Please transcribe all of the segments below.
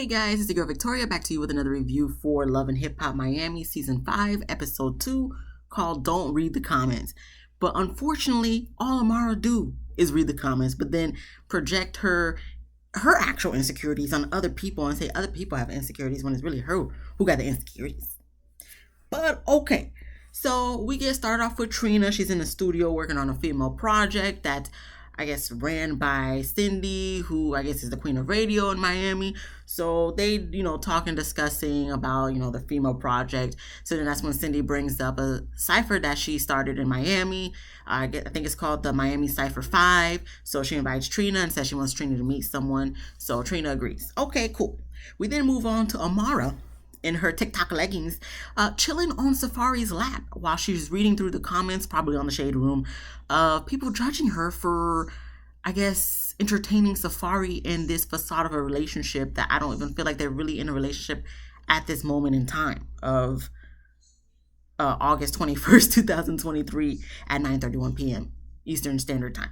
Hey guys, it's your girl Victoria back to you with another review for Love and Hip Hop Miami Season 5, Episode 2, called Don't Read the Comments. But unfortunately, all Amara do is read the comments, but then project her actual insecurities on other people and say other people have insecurities when it's really her who got the insecurities. But okay, so we get started off with Trina. She's in the studio working on a female project that I guess ran by Cindy, who I guess is the queen of radio in Miami. So they, talk and discussing about, the female project. So then that's when Cindy brings up a cipher that she started in Miami. I think it's called the Miami Cipher 5. So she invites Trina and says she wants Trina to meet someone. So Trina agrees. Okay, cool. We then move on to Amara in her TikTok leggings, chilling on Safari's lap while she's reading through the comments, probably on the Shade Room, of people judging her for, I guess, entertaining Safari in this facade of a relationship that I don't even feel like they're really in a relationship at this moment in time of August 21st, 2023 at 9:31 p.m. Eastern Standard Time.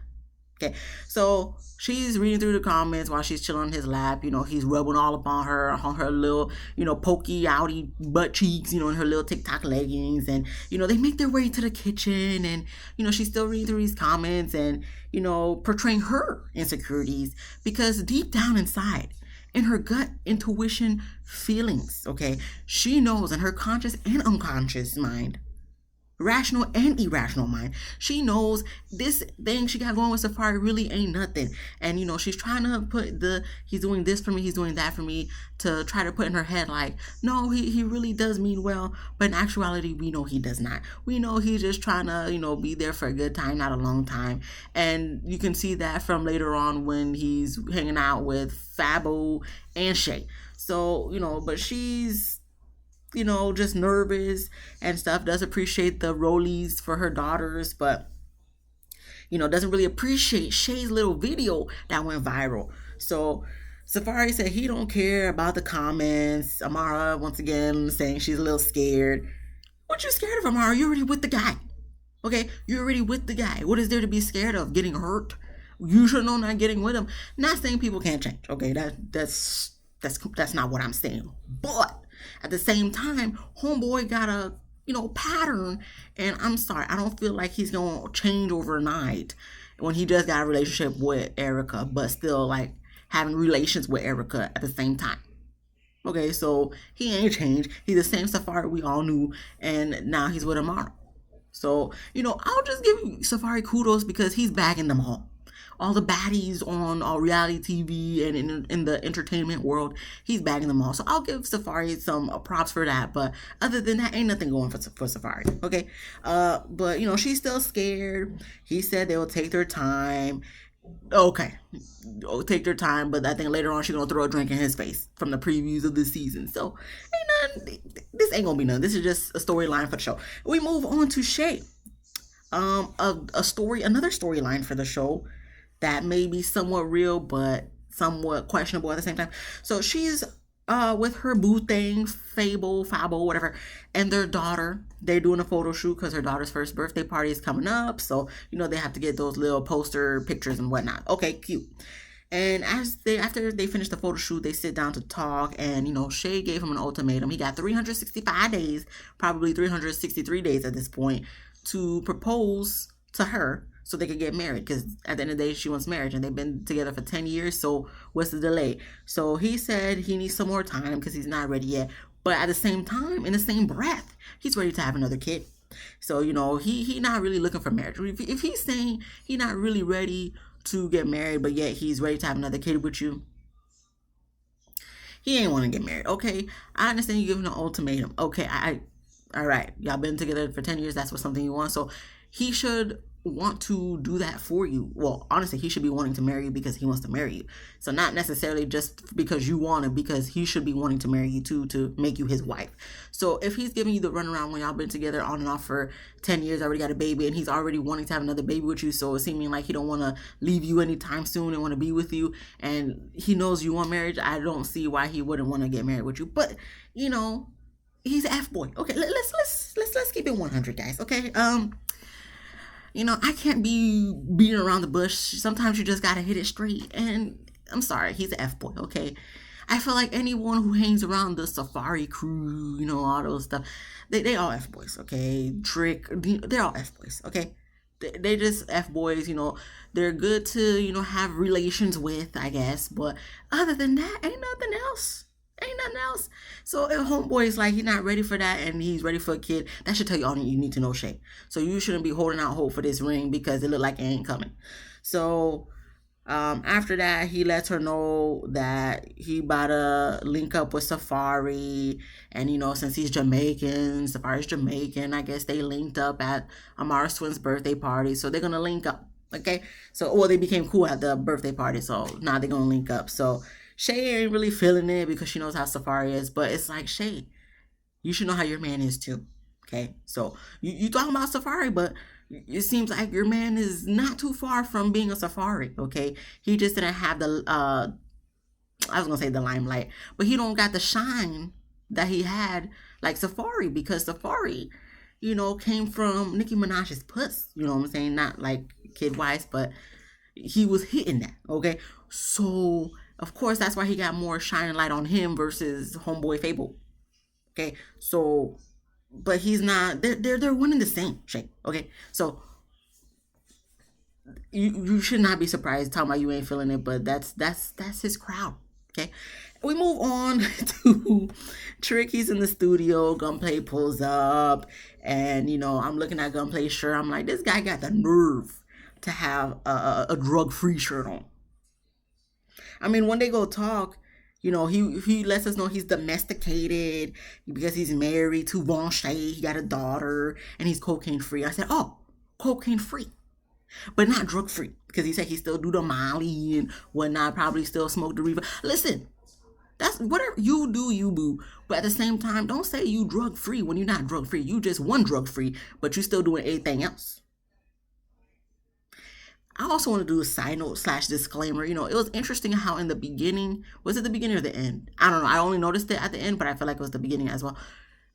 Okay, so she's reading through the comments while she's chilling on his lap. He's rubbing all up on her little, pokey, outy butt cheeks, in her little TikTok leggings. And, they make their way to the kitchen and, she's still reading through these comments and, portraying her insecurities because deep down inside, in her gut intuition feelings, okay, she knows in her conscious and unconscious mind, rational and irrational mind, she knows this thing she got going with Safari really ain't nothing. And she's trying to put he's doing this for me, he's doing that for me, to try to put in her head like, no, he really does mean well, but in actuality we know he does not. We know he's just trying to be there for a good time, not a long time. And you can see that from later on when he's hanging out with Fabo and Shay. So but she's just nervous and stuff, does appreciate the rollies for her daughters, but, doesn't really appreciate Shay's little video that went viral. So Safari said he don't care about the comments. Amara, once again, saying she's a little scared. What you scared of, Amara? You're already with the guy. Okay, you're already with the guy. What is there to be scared of? Getting hurt? You should know not getting with him. Not saying people can't change. Okay, that's not what I'm saying. But at the same time, homeboy got a, pattern, and I'm sorry, I don't feel like he's going to change overnight when he just got a relationship with Erica, but still, like, having relations with Erica at the same time. Okay, so he ain't changed. He's the same Safari we all knew, and now he's with Amara. So, I'll just give Safari kudos because he's bagging them all the baddies on reality TV and in the entertainment world, he's bagging them all. So I'll give Safari some props for that. But other than that, ain't nothing going for Safari. Okay. But she's still scared. He said they will take their time. Okay. Take their time. But I think later on she's going to throw a drink in his face from the previews of the season. So this ain't going to be none. This is just a storyline for the show. We move on to Shay. Another storyline for the show that may be somewhat real, but somewhat questionable at the same time. So she's with her boo thing, Fabo, whatever, and their daughter. They're doing a photo shoot because her daughter's first birthday party is coming up. So, they have to get those little poster pictures and whatnot. Okay, cute. And after they finish the photo shoot, they sit down to talk, and, Shay gave him an ultimatum. He got 365 days, probably 363 days at this point, to propose to her so they could get married, because at the end of the day, she wants marriage, and they've been together for 10 years, so what's the delay? So he said he needs some more time because he's not ready yet, but at the same time, in the same breath, he's ready to have another kid. So, he not really looking for marriage. If he's saying he's not really ready to get married, but yet he's ready to have another kid with you, he ain't want to get married. Okay, I understand you giving an ultimatum. Okay, all right, y'all been together for 10 years, that's what something you want, so he should want to do that for you. Well, honestly, he should be wanting to marry you because he wants to marry you. So not necessarily just because you want it, because he should be wanting to marry you too, to make you his wife. So if he's giving you the runaround when y'all been together on and off for 10 years, already got a baby, and he's already wanting to have another baby with you, so it's seeming like he don't want to leave you anytime soon and want to be with you, and he knows you want marriage, I don't see why he wouldn't want to get married with you. But he's an F-boy. Okay, let's keep it 100, guys. Okay, I can't be beating around the bush. Sometimes you just gotta hit it straight. And I'm sorry, he's an F-boy, okay? I feel like anyone who hangs around the Safari crew, all those stuff, they all F boys, okay? Trick, they're all F boys, okay? They just F boys, they're good to, have relations with, I guess. But other than that, ain't nothing else. Ain't nothing else. So if homeboy is like he's not ready for that and he's ready for a kid, that should tell you all you need to know, Shay. So you shouldn't be holding out hope for this ring because it look like it ain't coming. So after that, he lets her know that he about to link up with Safari. And, since he's Jamaican, Safari's Jamaican, I guess they linked up at Amara's twins' birthday party. So they're going to link up. Okay? So, well, they became cool at the birthday party. So now they're going to link up. So Shay ain't really feeling it because she knows how Safari is. But it's like, Shay, you should know how your man is too. Okay? So you talking about Safari, but it seems like your man is not too far from being a Safari, okay? He just didn't have the, I was going to say the limelight, but he don't got the shine that he had like Safari, because Safari, came from Nicki Minaj's puss, you know what I'm saying? Not like kid-wise, but he was hitting that, okay? So, of course, that's why he got more shining light on him versus homeboy Fable, okay? So but he's not. They're one and the same, Shay. Okay, so you should not be surprised talking about you ain't feeling it, but that's his crowd. Okay, we move on to Trick. He's in the studio. Gunplay pulls up, and I'm looking at Gunplay's shirt. I'm like, this guy got the nerve to have a drug-free shirt on. I mean, when they go talk, he lets us know he's domesticated because he's married to Von Shay. He got a daughter and he's cocaine free. I said, oh, cocaine free, but not drug free, because he said he still do the Molly and whatnot, probably still smoke the Reefer. Listen, that's whatever you do, you boo. But at the same time, don't say you drug free when you're not drug free. You just one drug free, but you still doing anything else. I also want to do a side note / disclaimer. It was interesting how in the beginning, was it the beginning or the end? I don't know. I only noticed it at the end, but I feel like it was the beginning as well.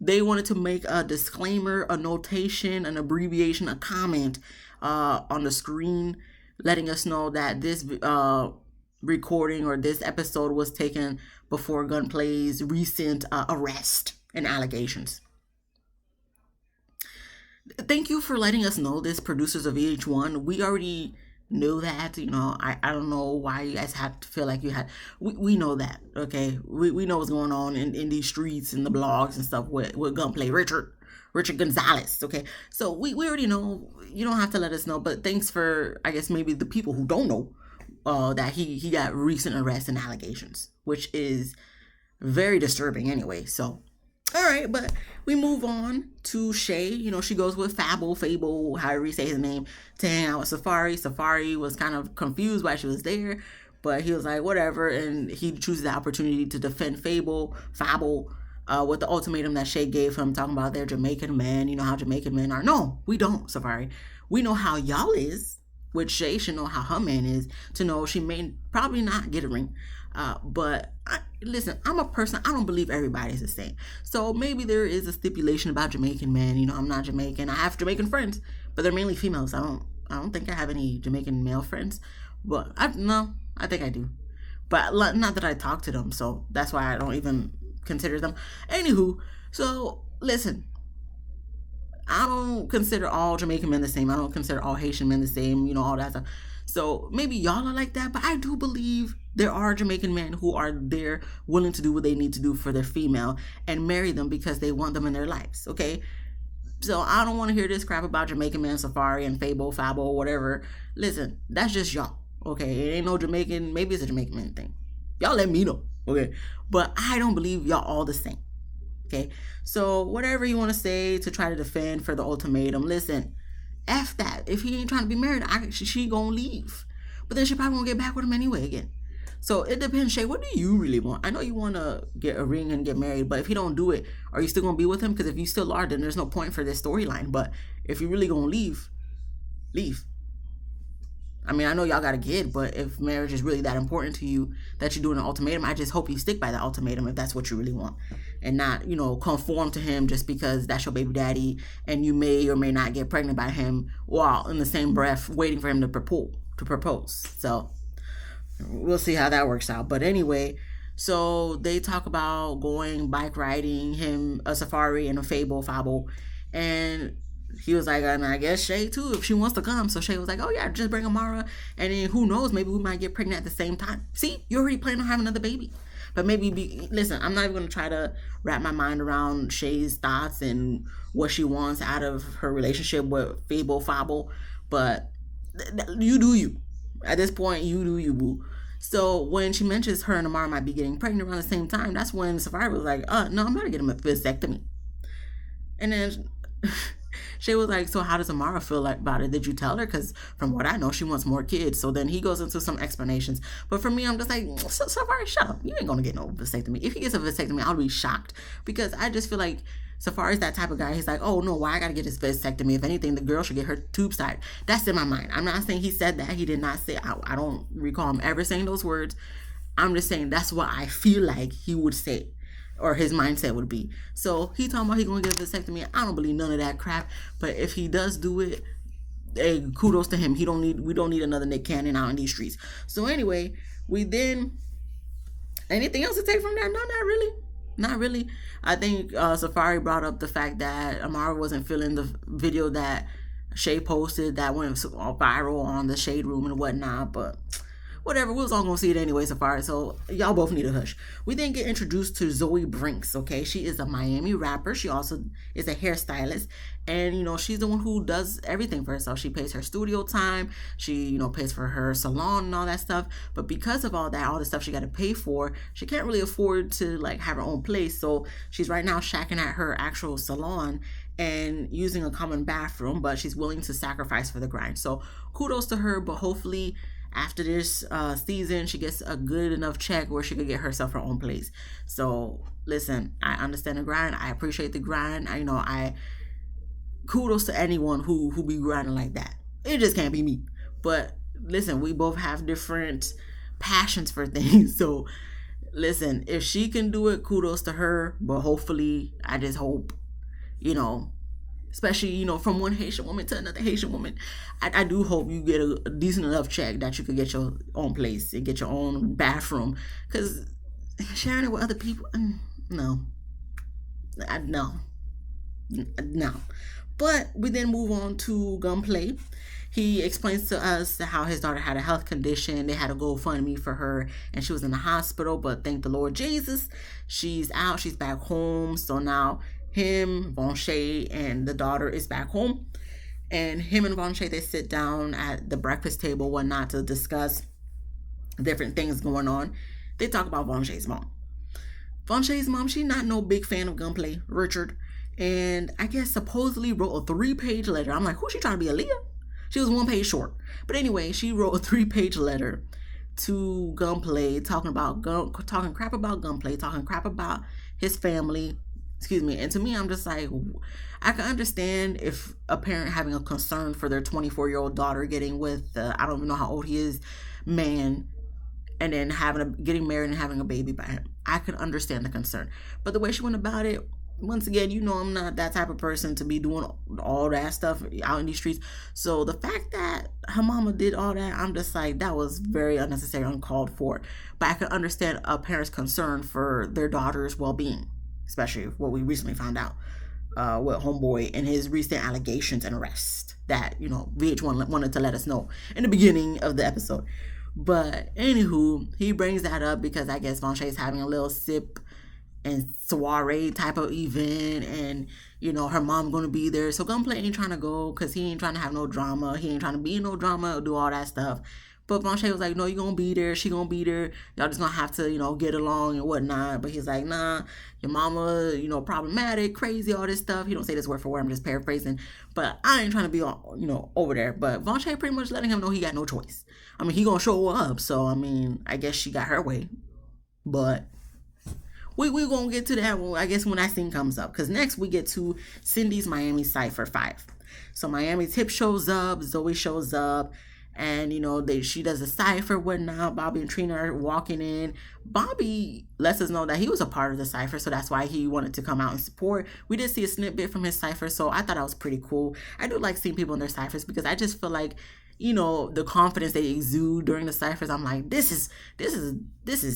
They wanted to make a disclaimer, a notation, an abbreviation, a comment on the screen letting us know that this recording or this episode was taken before Gunplay's recent arrest and allegations. Thank you for letting us know this, producers of VH1. We already knew that, I don't know why you guys have to feel like you had, we know that, okay? We know what's going on in these streets and the blogs and stuff with Gunplay, Richard Gonzalez, okay? So we already know. You don't have to let us know, but thanks for, I guess, maybe the people who don't know that he got recent arrests and allegations, which is very disturbing anyway. So all right, but we move on to Shay. She goes with Fable, however you say his name, to hang out with Safari. Safari was kind of confused why she was there, but he was like, whatever, and he chooses the opportunity to defend Fable, with the ultimatum that Shay gave him, talking about their Jamaican men. You know how Jamaican men are. No, we don't, Safari. We know how y'all is, which Shay should know how her man is, to know she may probably not get a ring. But listen, I'm a person, I don't believe everybody's the same. So maybe there is a stipulation about Jamaican men. I'm not Jamaican. I have Jamaican friends, but they're mainly females. I don't think I have any Jamaican male friends, but I think I do. But not that I talk to them, so that's why I don't even consider them. Anywho, so listen, I don't consider all Jamaican men the same. I don't consider all Haitian men the same, all that stuff. So maybe y'all are like that, but I do believe there are Jamaican men who are there willing to do what they need to do for their female and marry them because they want them in their lives, okay? So I don't want to hear this crap about Jamaican men, Safari, and Fable, whatever. Listen, that's just y'all, okay? It ain't no Jamaican, maybe it's a Jamaican man thing. Y'all let me know, okay? But I don't believe y'all all the same, okay? So whatever you want to say to try to defend for the ultimatum, listen, F that. If he ain't trying to be married, she gonna leave. But then she probably won't get back with him anyway again. So it depends, Shay. What do you really want? I know you want to get a ring and get married, but if he don't do it, are you still going to be with him? Because if you still are, then there's no point for this storyline. But if you really going to leave. I mean, I know y'all got a kid, but if marriage is really that important to you that you're doing an ultimatum, I just hope you stick by that ultimatum if that's what you really want. And not, conform to him just because that's your baby daddy and you may or may not get pregnant by him while in the same breath waiting for him to propose. So we'll see how that works out. But anyway, So they talk about going bike riding, him a safari and a fable, and he was like, and I guess Shay too, if she wants to come. So Shay was like, oh yeah, just bring Amara, and then who knows, maybe we might get pregnant at the same time. See, you already plan on having another baby. But listen, I'm not even gonna try to wrap my mind around Shay's thoughts and what she wants out of her relationship with Fable. But you do you. At this point, you do you, boo. So when she mentions her and Amara might be getting pregnant around the same time, that's when Safari was like, no, I'm gonna get him a vasectomy. And then Shay was like, so how does Amara feel like about it? Did you tell her? Because from what I know, she wants more kids. So then he goes into some explanations. But for me, I'm just like, Safari, shut up. You ain't going to get no vasectomy. If he gets a vasectomy, I'll be shocked. Because I just feel like Safari's that type of guy. He's like, oh, no, why I got to get this vasectomy? If anything, the girl should get her tubes tied. That's in my mind. I'm not saying he said that. He did not say, I don't recall him ever saying those words. I'm just saying that's what I feel like he would say, or his mindset would be. So he talking about he gonna get a vasectomy. I don't believe none of that crap. But if he does do it, hey, kudos to him. We don't need another Nick Cannon out in these streets. So anyway, we then anything else to take from that? No, not really. I think Safari brought up the fact that Amara wasn't feeling the video that Shay posted that went viral on the Shade Room and whatnot, but whatever, we was all gonna see it anyway, Safari, so y'all both need a hush. We then get introduced to Zoe Brinks, okay? She is a Miami rapper. She also is a hairstylist, and, she's the one who does everything for herself. She pays her studio time, she, pays for her salon and all that stuff, but because of all that, all the stuff she got to pay for, she can't really afford to, have her own place, so she's right now shacking at her actual salon and using a common bathroom, but she's willing to sacrifice for the grind. So kudos to her, but hopefully after this season, she gets a good enough check where she could get herself her own place. So listen, I understand the grind. I appreciate the grind. I kudos to anyone who be grinding like that. It just can't be me. But listen, we both have different passions for things. So listen, if she can do it, kudos to her. But hopefully, I just hope, especially, from one Haitian woman to another Haitian woman, I do hope you get a decent enough check that you could get your own place and get your own bathroom. Because sharing it with other people, no. But we then move on to Gunplay. He explains to us how his daughter had a health condition. They had a GoFundMe for her, and she was in the hospital. But thank the Lord Jesus, she's out. She's back home. So now him, Vonshay, and the daughter is back home. And him and Vonshay, they sit down at the breakfast table, whatnot, to discuss different things going on. They talk about Vonshay's mom. Vonshay's mom, she's not no big fan of Gunplay, Richard. And I guess supposedly wrote a 3-page letter. I'm like, who's she trying to be, Aaliyah? She was 1 page short. But anyway, she wrote a 3-page letter to Gunplay talking crap about Gunplay, talking crap about his family. Excuse me. And to me, I'm just like, I can understand if a parent having a concern for their 24-year-old daughter getting with, I don't even know how old he is, man, and then getting married and having a baby by him. I can understand the concern. But the way she went about it, once again, I'm not that type of person to be doing all that stuff out in these streets. So the fact that her mama did all that, I'm just like, that was very unnecessary, uncalled for. But I can understand a parent's concern for their daughter's well-being, especially what we recently found out with Homeboy and his recent allegations and arrest that, VH1 wanted to let us know in the beginning of the episode. But anywho, he brings that up because I guess Vonshay is having a little sip and soiree type of event, and her mom gonna be there. So Gunplay ain't trying to go because he ain't trying to have no drama. He ain't trying to be in no drama or do all that stuff. But Vonshay was like, no, you gonna be there. She gonna be there. Y'all just gonna have to, get along and whatnot. But he's like, nah, your mama, problematic, crazy, all this stuff. He don't say this word for word. I'm just paraphrasing. But I ain't trying to be, over there. But Vonshay pretty much letting him know he got no choice. I mean, he gonna show up. So, I guess she got her way. But we gonna get to that, I guess, when that scene comes up. Because next we get to Cindy's Miami Cypher 5. So Miami Tip shows up. Zoe shows up. And, she does a cipher, whatnot. Bobby and Trina are walking in. Bobby lets us know that he was a part of the cipher, so that's why he wanted to come out and support. We did see a snippet from his cipher, so I thought that was pretty cool. I do like seeing people in their ciphers because I just feel like, the confidence they exude during the ciphers. I'm like, this is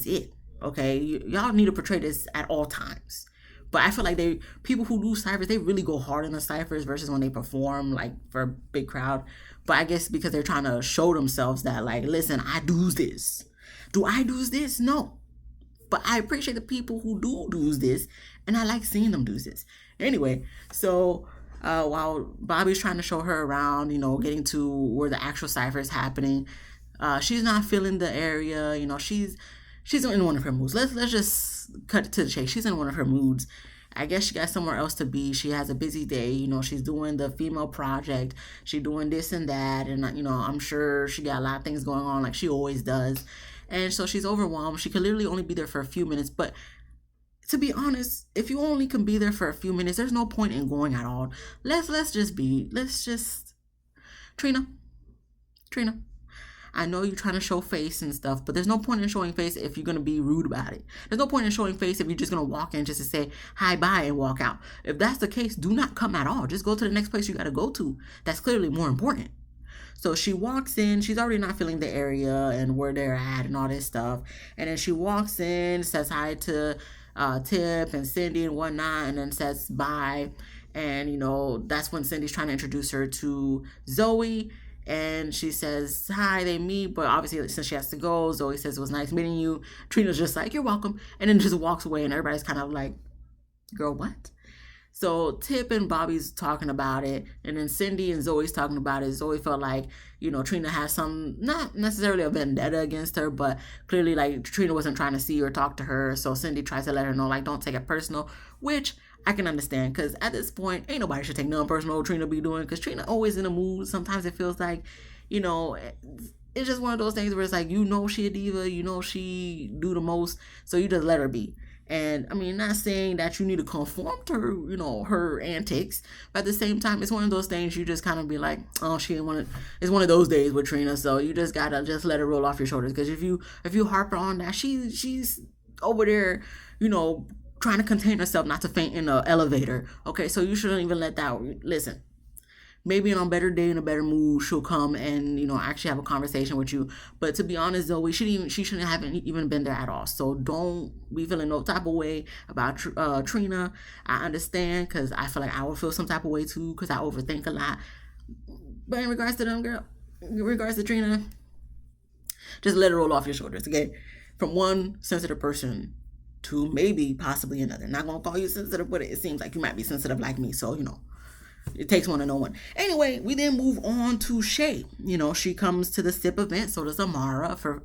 it. Okay, y'all need to portray this at all times. But I feel like people who do ciphers, they really go hard in the ciphers versus when they perform like for a big crowd. But I guess because they're trying to show themselves that like, listen, I do this. Do I do this? No. But I appreciate the people who do this, and I like seeing them do this. Anyway, so while Bobby's trying to show her around, getting to where the actual cipher is happening, she's not feeling the area. She's in one of her moods. Let's just cut it to the chase. She's in one of her moods. I guess she got somewhere else to be. She has a busy day. She's doing the female project. She's doing this and that. And, I'm sure she got a lot of things going on like she always does. And so she's overwhelmed. She could literally only be there for a few minutes. But to be honest, if you only can be there for a few minutes, there's no point in going at all. Trina, I know you're trying to show face and stuff, but there's no point in showing face if you're going to be rude about it. There's no point in showing face if you're just going to walk in just to say hi, bye, and walk out. If that's the case, do not come at all. Just go to the next place you got to go to. That's clearly more important. So she walks in. She's already not feeling the area and where they're at and all this stuff. And then she walks in, says hi to Tip and Cindy and whatnot, and then says bye. And, that's when Cindy's trying to introduce her to Zoe. And she says, hi, they meet. But obviously, since she has to go, Zoe says, it was nice meeting you. Trina's just like, you're welcome. And then just walks away. And everybody's kind of like, girl, what? So Tip and Bobby's talking about it. And then Cindy and Zoe's talking about it. Zoe felt like, Trina has some, not necessarily a vendetta against her, but clearly like Trina wasn't trying to see or talk to her. So Cindy tries to let her know, like, don't take it personal, which I can understand, because at this point, ain't nobody should take nothing personal what Trina be doing, because Trina always in a mood. Sometimes it feels like, it's just one of those things where it's like, she a diva, she do the most, so you just let her be. And I mean, not saying that you need to conform to her, her antics, but at the same time, it's one of those things you just kind of be like, oh, it's one of those days with Trina, so you just gotta just let her roll off your shoulders, because if you harp on that, she's over there, trying to contain herself not to faint in an elevator. Okay, so you shouldn't even let that. Listen, maybe on a better day, in a better mood, she'll come and actually have a conversation with you. But to be honest, Zoe, she shouldn't have even been there at all. So don't be feeling no type of way about Trina. I understand, because I feel like I would feel some type of way too, because I overthink a lot. But in regards to them, girl, in regards to Trina, just let it roll off your shoulders. Okay, from one sensitive person to maybe possibly another. Not gonna call you sensitive, but it seems like you might be sensitive like me. So, it takes one to know one. Anyway, we then move on to Shay. She comes to the SIP event. So does Amara for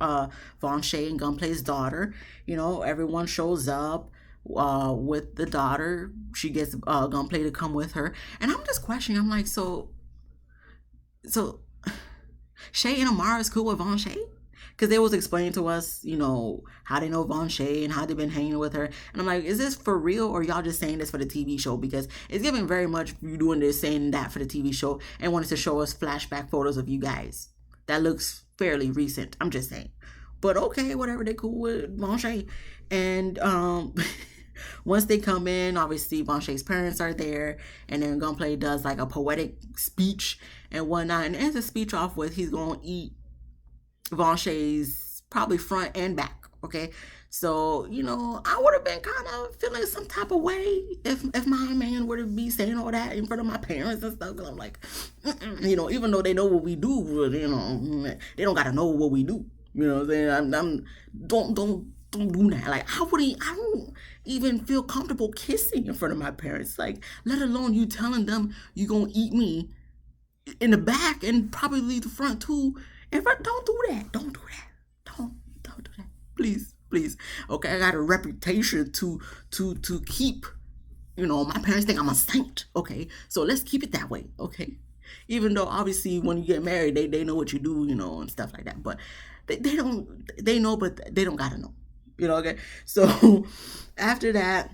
Von Shay and Gunplay's daughter. Everyone shows up with the daughter. She gets Gunplay to come with her. And I'm just questioning. I'm like, so Shay and Amara is cool with Von Shay? Because they was explaining to us, how they know Von Shay and how they've been hanging with her. And I'm like, is this for real, or y'all just saying this for the TV show? Because it's giving very much you doing this, saying that for the TV show, and wanted to show us flashback photos of you guys. That looks fairly recent. I'm just saying. But okay, whatever, they cool with Von Shay. And once they come in, obviously Von Shay's parents are there, and then Gunplay does like a poetic speech and whatnot, and ends the speech off with he's gonna eat Von Shay's probably front and back. Okay, so I would have been kind of feeling some type of way if my man were to be saying all that in front of my parents and stuff. Cause I'm like, even though they know what we do, they don't gotta know what we do. You know what I'm saying? Don't do that. Like I don't even feel comfortable kissing in front of my parents. Like, let alone you telling them you gonna eat me in the back and probably the front too. Don't do that. Don't do that. Don't do that. Please. Okay, I got a reputation to keep. My parents think I'm a saint. Okay, so let's keep it that way. Okay, even though obviously when you get married, they know what you do, and stuff like that. But they don't. They know, but they don't gotta know. Okay. So after that,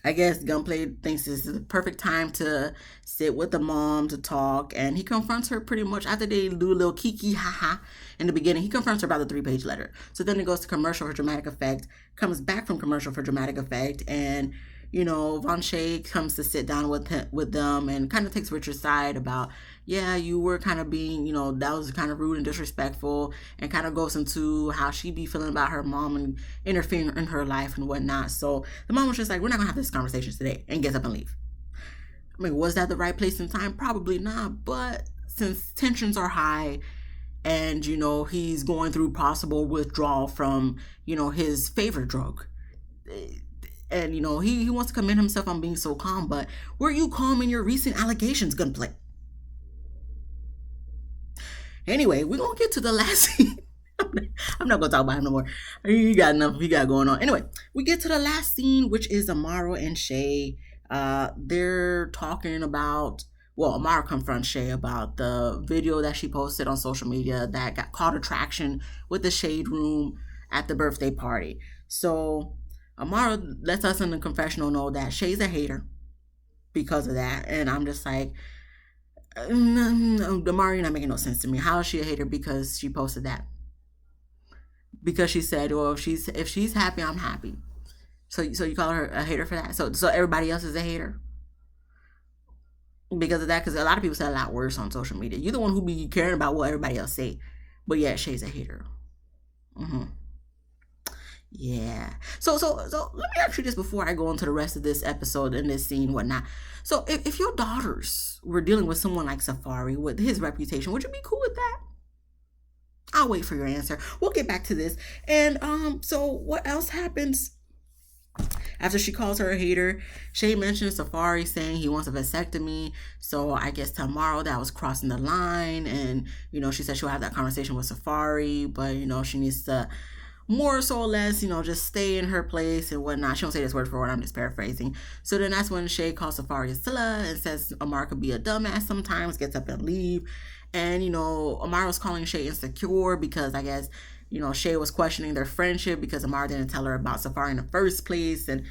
I guess Gunplay thinks this is the perfect time to sit with the mom to talk, and he confronts her pretty much after they do a little kiki haha in the beginning. He confronts her about the 3-page letter. So then it goes to commercial for dramatic effect, comes back from commercial for dramatic effect, and Von Shay comes to sit down with them and kind of takes Richard's side about, yeah, you were kind of being, that was kind of rude and disrespectful, and kind of goes into how she be feeling about her mom and interfering in her life and whatnot. So the mom was just like, we're not going to have this conversation today, and gets up and leave. I mean, was that the right place and time? Probably not. But since tensions are high and, he's going through possible withdrawal from, his favorite drug, and, he wants to commend himself on being so calm, but were you calm in your recent allegations, Gunplay? Anyway, we're going to get to the last scene. I'm not going to talk about him no more. He got enough he got going on. Anyway, we get to the last scene, which is Amara and Shay. They're talking about, Amara confronts Shay about the video that she posted on social media that got caught attraction with the Shade Room at the birthday party. So Amara lets us in the confessional know that Shay's a hater because of that. And I'm just like, Amara, you're not making no sense to me. How is she a hater because she posted that? Because she said, well, if she's happy, I'm happy. So you call her a hater for that? So everybody else is a hater because of that? Because a lot of people say a lot worse on social media. You're the one who be caring about what everybody else say, but yeah, Shay's a hater. Yeah. So let me ask you this before I go into the rest of this episode and this scene, whatnot. So if your daughters were dealing with someone like Safaree with his reputation, would you be cool with that? I'll wait for your answer. We'll get back to this. And so what else happens? After she calls her a hater, Shay mentions Safaree saying he wants a vasectomy. So I guess tomorrow that was crossing the line. And, she said she'll have that conversation with Safaree. But, she needs to more so or less, just stay in her place and whatnot. She don't say this word for word. I'm just paraphrasing. So then that's when Shay calls Safaree a Scylla and says Amara could be a dumbass sometimes, gets up and leave. And, Amara was calling Shay insecure because I guess, Shay was questioning their friendship because Amara didn't tell her about Safaree in the first place. And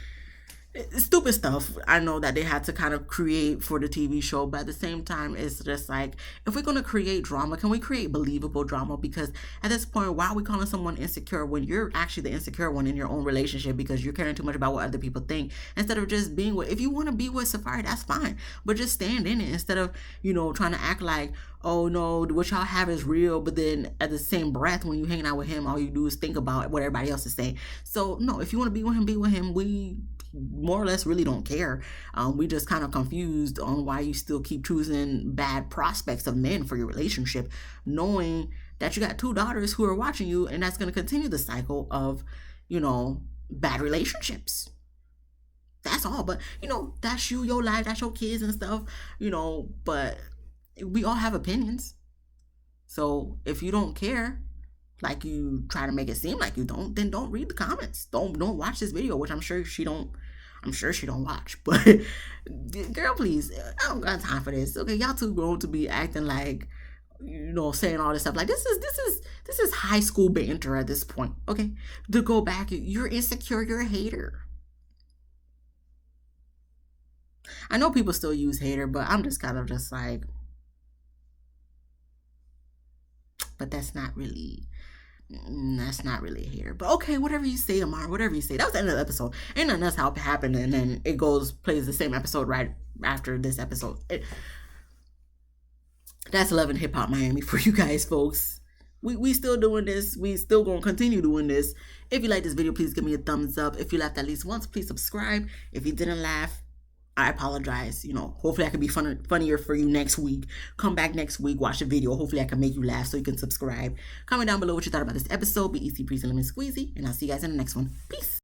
stupid stuff I know that they had to kind of create for the TV show, but at the same time it's just like, if we're going to create drama, can we create believable drama? Because at this point, why are we calling someone insecure when you're actually the insecure one in your own relationship because you're caring too much about what other people think instead of just being with, if you want to be with Safaree, that's fine, but just stand in it instead of trying to act like, oh no, what y'all have is real, but then at the same breath when you hanging out with him, all you do is think about what everybody else is saying. So no, if you want to be with him, be with him. We more or less really don't care. We just kind of confused on why you still keep choosing bad prospects of men for your relationship, knowing that you got two daughters who are watching you, and that's going to continue the cycle of, bad relationships. That's all. But, that's you, your life, that's your kids and stuff, but we all have opinions. So if you don't care, like you try to make it seem like you don't, then don't read the comments. Don't watch this video, which I'm sure she don't watch. But girl, please, I don't got time for this. Okay, y'all too grown to be acting like, saying all this stuff. Like this is high school banter at this point. Okay, to go back, you're insecure, you're a hater. I know people still use hater, but I'm just kind of just like, but that's not really a hater. But okay, whatever you say, Amara, whatever you say. That was the end of the episode. Ain't nothing else how it happened, and then it plays the same episode right after this episode. That's Love and Hip Hop Miami for you guys, folks. We still doing this. We still gonna continue doing this. If you like this video, please give me a thumbs up. If you laughed at least once, please subscribe. If you didn't laugh, I apologize. Hopefully I can be funnier for you next week. Come back next week, watch the video. Hopefully I can make you laugh so you can subscribe. Comment down below what you thought about this episode. Be easy, breezy, lemon squeezy. And I'll see you guys in the next one. Peace.